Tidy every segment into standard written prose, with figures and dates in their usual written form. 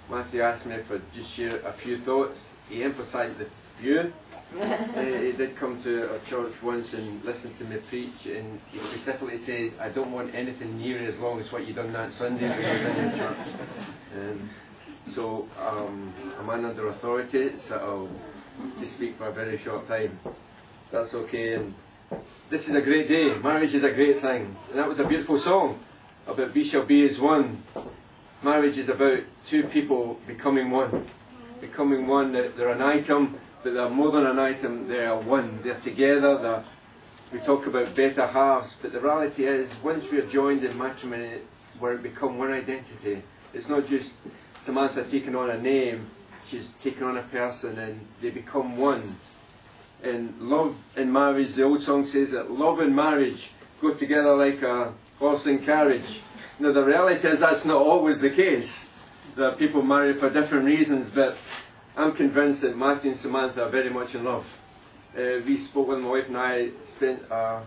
Matthew asked me if I'd just share a few thoughts. He emphasised the few. He did come to our church once and listen to me preach, and he specifically says, I don't want anything near as long as what you done that Sunday when I was in your church. So I'm under authority, so I'll just speak for a very short time. That's okay. And this is a great day. Marriage is a great thing. And that was a beautiful song about we shall be as one. Marriage is about two people becoming one. Becoming one. They're an item, but they're more than an item. They are one. They're together. We talk about better halves, but the reality is, once we are joined in matrimony, we become one identity. It's not just Samantha taking on a name, she's taking on a person, and they become one. And love in marriage, the old song says that love and marriage go together like a horse and carriage. Now the reality is that's not always the case. There are people married for different reasons, but I'm convinced that Matthew and Samantha are very much in love. We spoke with my wife, and I spent a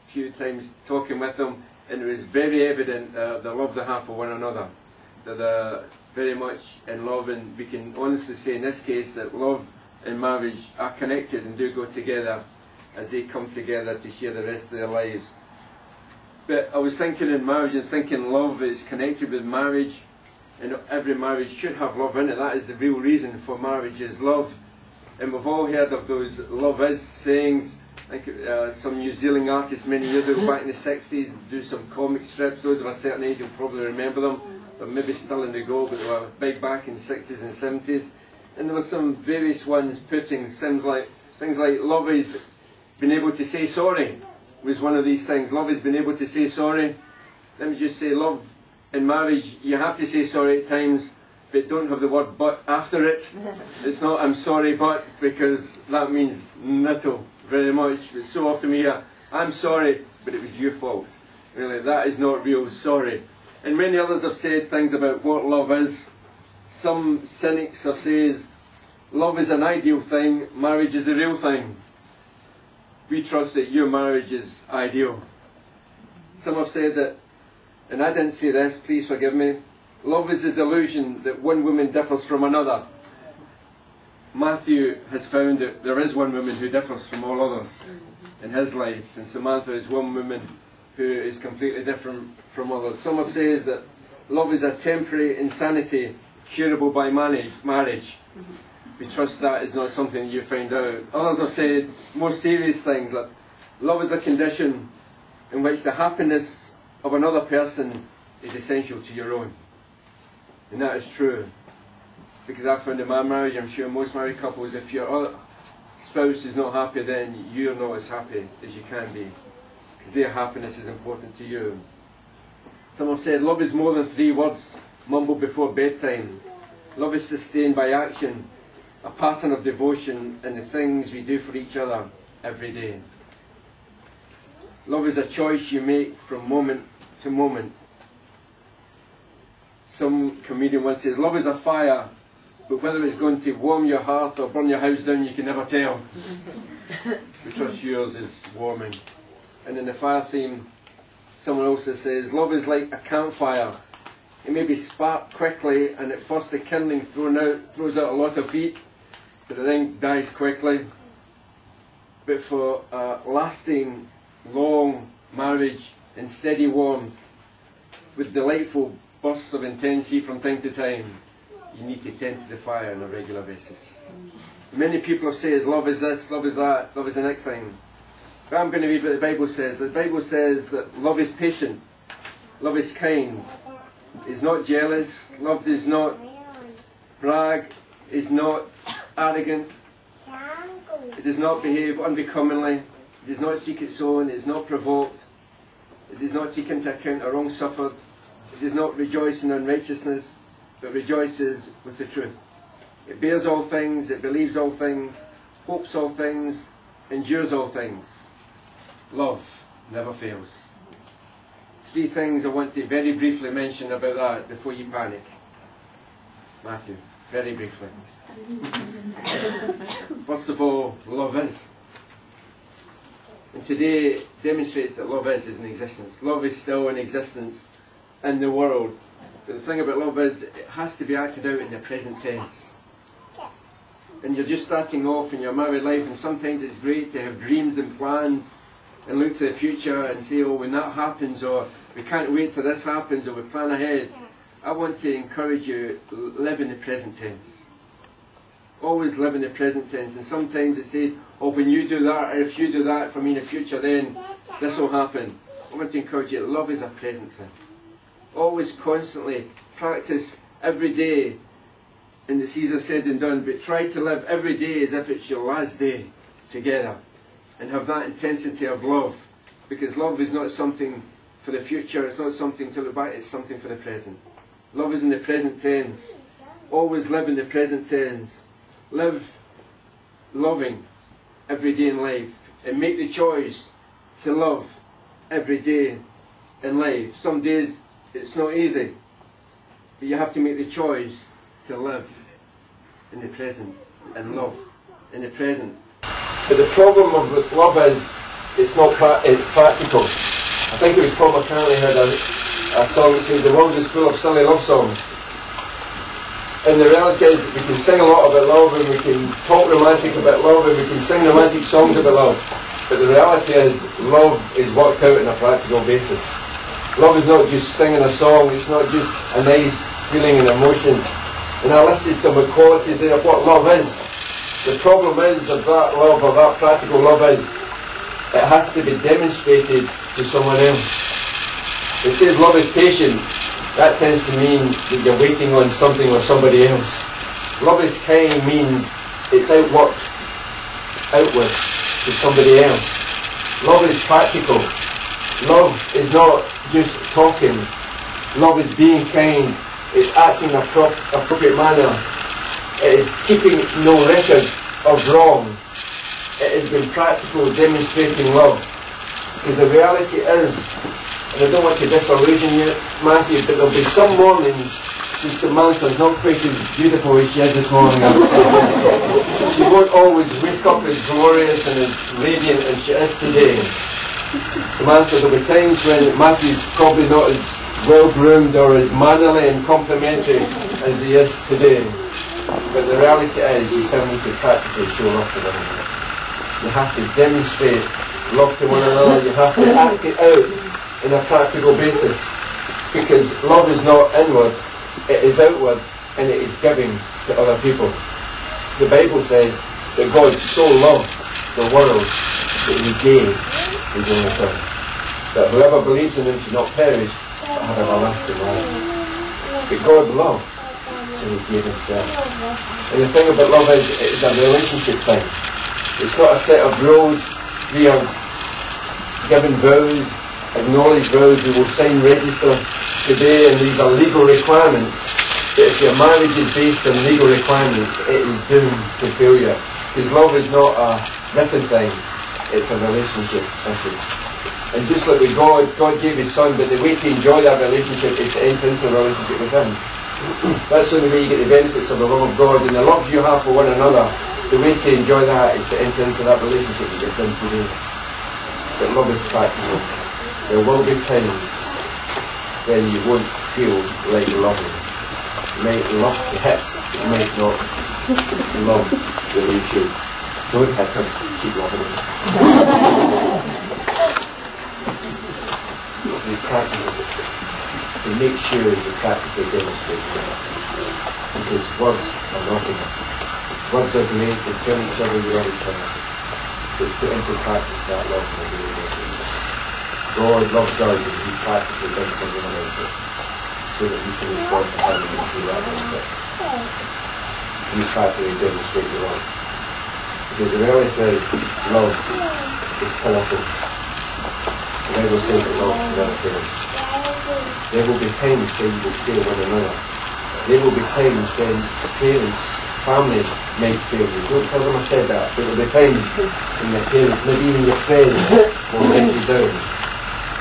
few times talking with them, and it was very evident they love the half of one another. That they're very much in love, and we can honestly say in this case that love and marriage are connected and do go together as they come together to share the rest of their lives. But I was thinking in marriage and thinking love is connected with marriage, and every marriage should have love in it. That is the real reason for marriage, is love. And we've all heard of those love is sayings. I think some New Zealand artists many years ago, back in the 60s, do some comic strips. Those of a certain age will probably remember them. They're maybe still in the go, but they were big back in the 60s and 70s. And there were some various ones putting things like love is being able to say sorry was one of these things. Love is being able to say sorry. Let me just say, love in marriage, you have to say sorry at times, but don't have the word but after it. It's not I'm sorry but, because that means little, very much. But so often we hear, I'm sorry, but it was your fault. Really, that is not real sorry. And many others have said things about what love is. Some cynics have said, love is an ideal thing, marriage is the real thing. We trust that your marriage is ideal. Some have said that, and I didn't say this, please forgive me, love is a delusion that one woman differs from another. Matthew has found that there is one woman who differs from all others in his life, and Samantha is one woman who is completely different from others. Some have said that love is a temporary insanity curable by marriage. We trust that is not something you find out. Others have said more serious things, like love is a condition in which the happiness of another person is essential to your own. And that is true. Because I found in my marriage, I'm sure most married couples, if your other spouse is not happy, then you're not as happy as you can be. Because their happiness is important to you. Some have said love is more than 3 words mumbled before bedtime. Love is sustained by action, a pattern of devotion in the things we do for each other every day. Love is a choice you make from moment to moment. Some comedian once says, love is a fire, but whether it's going to warm your heart or burn your house down, you can never tell. We trust yours is warming. And in the fire theme, someone also says, love is like a campfire. It may be sparked quickly, and at first the kindling throws out a lot of heat, but it then dies quickly. But for a lasting, long marriage and steady warmth, with delightful bursts of intense heat from time to time, you need to tend to the fire on a regular basis. Many people have said, love is this, love is that, love is the next thing. But I'm going to read what the Bible says. The Bible says that love is patient, love is kind, is not jealous, love does not brag, is not arrogant, it does not behave unbecomingly, it does not seek its own, it is not provoked, it does not take into account a wrong suffered, it does not rejoice in unrighteousness, but rejoices with the truth. It bears all things, it believes all things, hopes all things, endures all things. Love never fails. 3 things I want to very briefly mention about that before you panic. Matthew, very briefly. First of all, love is. And today demonstrates that love is in existence. Love is still in existence in the world. But the thing about love is, it has to be acted out in the present tense. And you're just starting off in your married life, and sometimes it's great to have dreams and plans and look to the future and say, oh, when that happens, or we can't wait till this happens, or we plan ahead. I want to encourage you, live in the present tense. Always live in the present tense. And sometimes it says, oh, when you do that, or if you do that for me in the future, then this will happen. I want to encourage you, love is a present thing. Always, constantly, practice every day in the Caesar said and done, but try to live every day as if it's your last day together, and have that intensity of love, because love is not something for the future, it's not something to look back, it's something for the present. Love is in the present tense. Always live in the present tense. Live loving every day in life, and make the choice to love every day in life. Some days it's not easy, but you have to make the choice to live in the present and love in the present. But the problem with love is it's practical. I think it was Paul McCartney had a song that said the world is full of silly love songs. And the reality is we can sing a lot about love, and we can talk romantic about love, and we can sing romantic songs about love. But the reality is love is worked out on a practical basis. Love is not just singing a song, it's not just a nice feeling and emotion. And I listed some of the qualities there of what love is. The problem is of that love, of that practical love is, it has to be demonstrated to someone else. It says love is patient. That tends to mean that you're waiting on something or somebody else. Love is kind means it's outward to somebody else. Love is practical. Love is not just talking. Love is being kind. It's acting in an appropriate manner. It is keeping no record of wrong. It has been practical, demonstrating love. Because the reality is, and I don't want to disillusion you, Matthew, but there'll be some mornings when Samantha's not quite as beautiful as she is this morning, I would say. She won't always wake up as glorious and as radiant as she is today. Samantha, there'll be times when Matthew's probably not as well-groomed or as mannerly and complimentary as he is today. But the reality is, you still need to practically show love to one another. You have to demonstrate love to one another. You have to act it out in a practical basis. Because love is not inward, it is outward, and it is giving to other people. The Bible says that God so loved the world that He gave His only Son, that whoever believes in Him should not perish, but have everlasting life. But God loved, so He gave Himself. And the thing about love is, it is a relationship thing. It's not a set of rules. We are given vows, acknowledged vows. We will sign register today, and these are legal requirements. But if your marriage is based on legal requirements, it is doomed to failure. Because love is not a written thing, it's a relationship issue. And just like with God gave His Son, but the way to enjoy that relationship is to enter into a relationship with Him. That's the only way you get the benefits of the love of God. And the love you have for one another, the way to enjoy that is to enter into that relationship with your friend today. But love is practical. There will be times when you won't feel like loving. You might love to hit, but you might not love the way you should. Don't hit him, keep loving him. Be practical. To make sure you practically demonstrate love. Because words are not enough. Words are great to tell each other you love each other. But put into practice that love on a daily basis. God loves us and He practically does something about it, so that we can respond to Him and see that benefit. We practically demonstrate the love. Because the reality is, love is powerful. The Bible says that love never fails. There will be times when you will fail one another. There will be times when parents, family might fail you. Don't tell them I said that. There will be times when your parents, maybe even your friends, will let you down.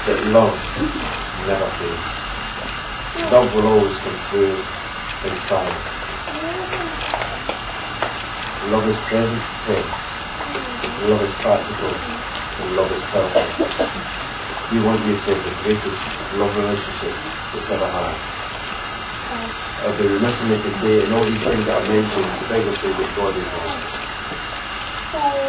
But love never fails. Love will always come through in time. Love is present tense. Love is practical. And love is powerful. We want you to have the greatest love relationship that's ever had. I'd be remiss in me to say, in all these things that I mentioned, the Bible says that God is love.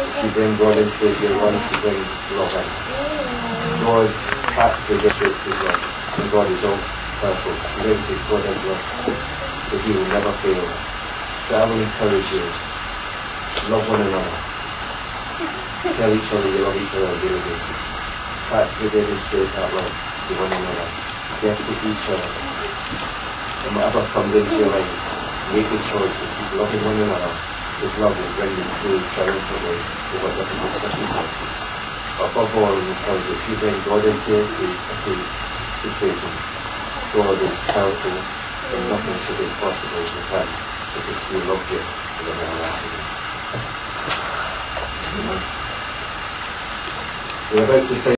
If you bring God into your life, you bring love in. God practically demonstrates his love, and God is all powerful. The Bible says God is love, so he will never fail. So I will encourage you, love one another. Tell each other you love each other on a daily basis. Practically demonstrate that love to one another. Give to each other. And whatever comes into your life, make the choice to keep loving one another. Because love will bring you through triumphantly over difficult circumstances. But above all, in terms of if you bring God into your equation, God is powerful and nothing should be impossible with him because he loved you with an everlasting. We're about to sing.